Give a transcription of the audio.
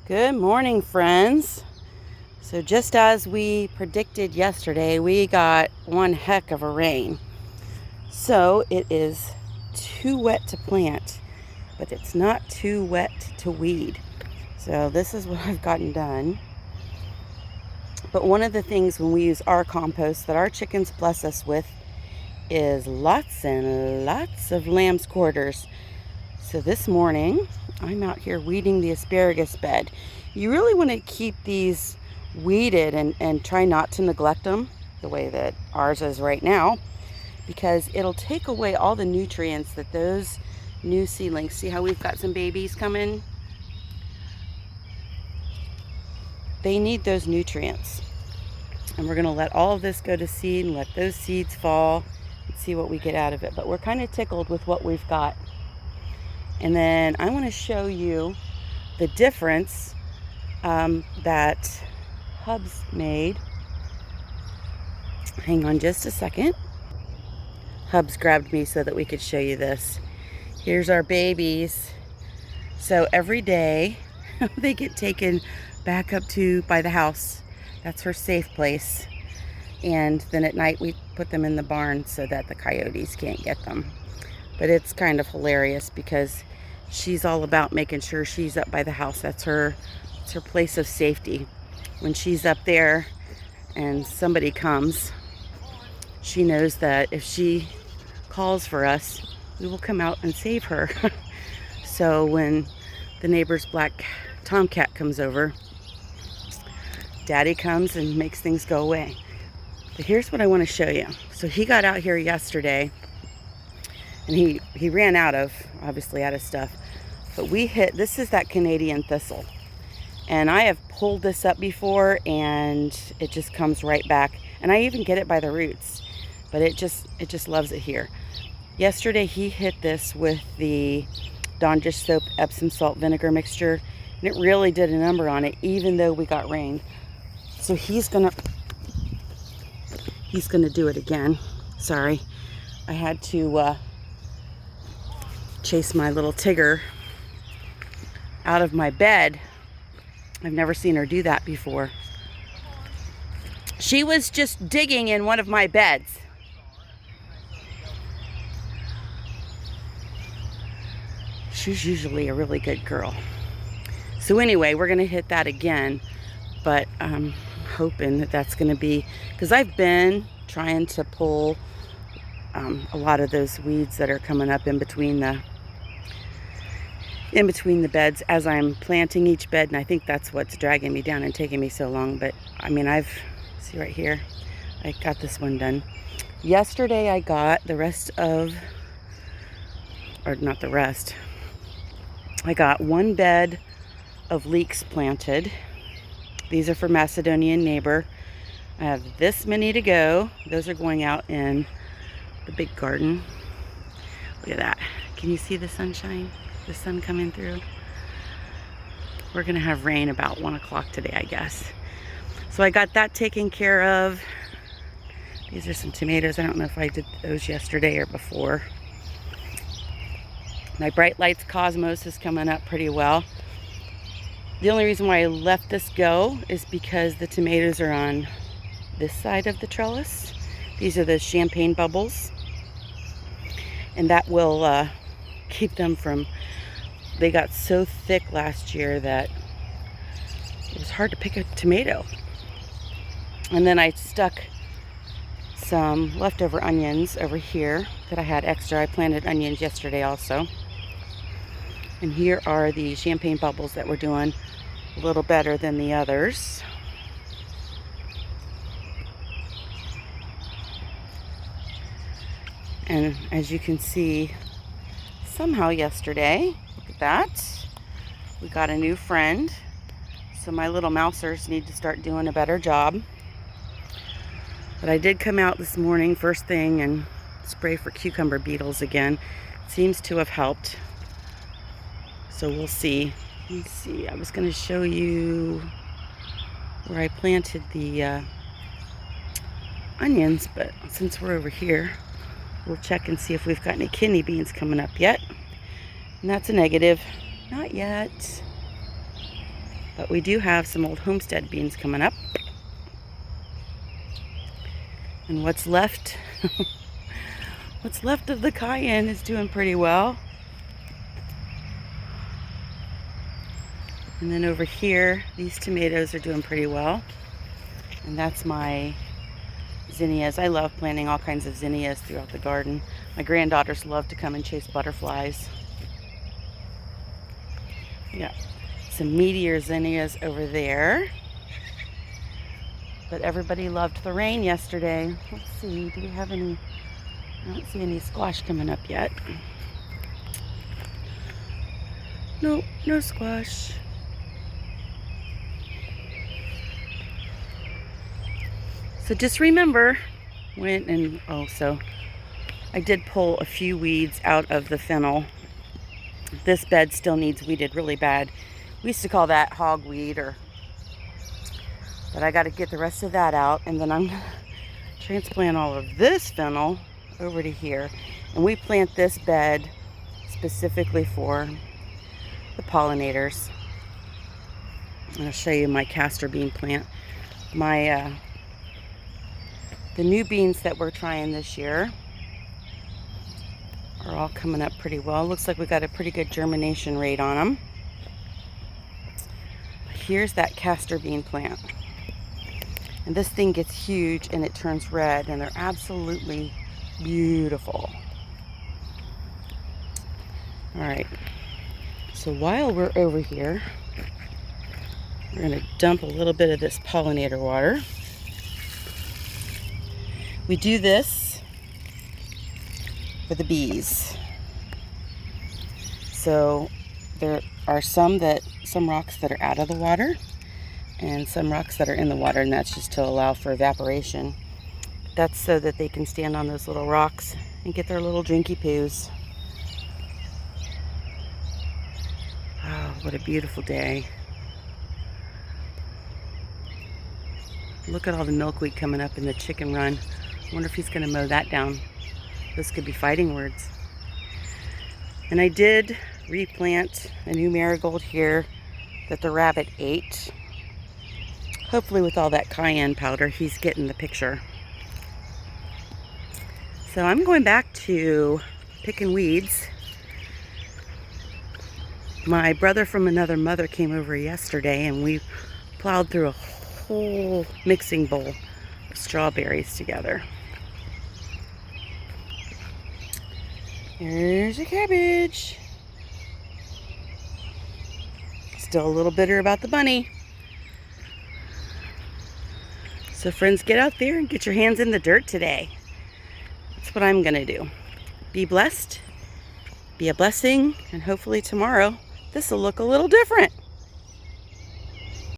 Good morning, friends. So just as we predicted yesterday, we got one heck of a rain. So it is too wet to plant, but it's not too wet to weed. So this is what I've gotten done. But one of the things when we use our compost that our chickens bless us with is lots and lots of lamb's quarters. So this morning, I'm out here weeding the asparagus bed. You really want to keep these weeded and try not to neglect them the way that ours is right now, because it'll take away all the nutrients that those new seedlings, see how we've got some babies coming? They need those nutrients. And we're going to let all of this go to seed and let those seeds fall and see what we get out of it. But we're kind of tickled with what we've got. And then I want to show you the difference that Hubs made. Hang on just a second. Hubs grabbed me so that we could show you this. Here's our babies. So every day they get taken back up to by the house. That's her safe place. And then at night we put them in the barn so that the coyotes can't get them. But it's kind of hilarious because she's all about making sure she's up by the house. It's her place of safety. When she's up there and somebody comes, she knows that if she calls for us, we will come out and save her. So when the neighbor's black tomcat comes over, Daddy comes and makes things go away. But here's what I want to show you. So he got out here yesterday and he ran obviously out of stuff. But this is that Canadian thistle. And I have pulled this up before and it just comes right back. And I even get it by the roots, but it just loves it here. Yesterday he hit this with the Dawn Dish Soap Epsom salt vinegar mixture, and it really did a number on it, even though we got rain. So he's gonna do it again. Sorry, I had to chase my little Tigger out of my bed. I've never seen her do that before. She was just digging in one of my beds. She's usually a really good girl. So anyway, we're gonna hit that again, but I'm hoping that that's gonna be, because I've been trying to pull a lot of those weeds that are coming up in between the beds as I'm planting each bed, and I think that's what's dragging me down and taking me so long. But I mean, see right here, I got this one done. Yesterday I got I got one bed of leeks planted. These are for Macedonian Neighbor. I have this many to go. Those are going out in the big garden. Look at that. Can you see the sunshine? The sun coming through. We're gonna have rain about 1 o'clock today, I guess. So I got that taken care of. These are some tomatoes. I don't know if I did those yesterday or before. My Bright Lights Cosmos is coming up pretty well. The only reason why I let this go is because the tomatoes are on this side of the trellis. These are the champagne bubbles. And that will keep them from, they got so thick last year that it was hard to pick a tomato. And then I stuck some leftover onions over here that I had extra. I planted onions yesterday also. And here are the champagne bubbles that we're doing a little better than the others. And as you can see, somehow yesterday, look at that, we got a new friend. So my little mousers need to start doing a better job. But I did come out this morning first thing and spray for cucumber beetles again. It seems to have helped. So we'll see. Let's see, I was gonna show you where I planted the onions, but since we're over here, we'll check and see if we've got any kidney beans coming up yet. And that's a negative. Not yet. But we do have some old homestead beans coming up. And what's left, what's left of the cayenne is doing pretty well. And then over here, these tomatoes are doing pretty well. And that's my zinnias. I love planting all kinds of zinnias throughout the garden. My granddaughters love to come and chase butterflies. Yeah, some meteor zinnias over there. But everybody loved the rain yesterday. Let's see, do we have any? I don't see any squash coming up yet. Nope, no squash. So just remember so I did pull a few weeds out of the fennel. This bed still needs weeded really bad. We used to call that hogweed, but I got to get the rest of that out, and then I'm going to transplant all of this fennel over to here. And we plant this bed specifically for the pollinators. I'll show you my castor bean plant. The new beans that we're trying this year are all coming up pretty well. Looks like we got a pretty good germination rate on them. Here's that castor bean plant. And this thing gets huge and it turns red, and they're absolutely beautiful. All right, so while we're over here, we're gonna dump a little bit of this pollinator water. We do this for the bees. So there are some rocks that are out of the water and some rocks that are in the water, and that's just to allow for evaporation. That's so that they can stand on those little rocks and get their little drinky poos. Oh, what a beautiful day. Look at all the milkweed coming up in the chicken run. I wonder if he's going to mow that down. Those could be fighting words. And I did replant a new marigold here that the rabbit ate. Hopefully with all that cayenne powder, he's getting the picture. So I'm going back to picking weeds. My brother from another mother came over yesterday, and we plowed through a whole mixing bowl of strawberries together. Here's your cabbage. Still a little bitter about the bunny. So friends, get out there and get your hands in the dirt today. That's what I'm gonna do. Be blessed, be a blessing, and hopefully tomorrow this will look a little different.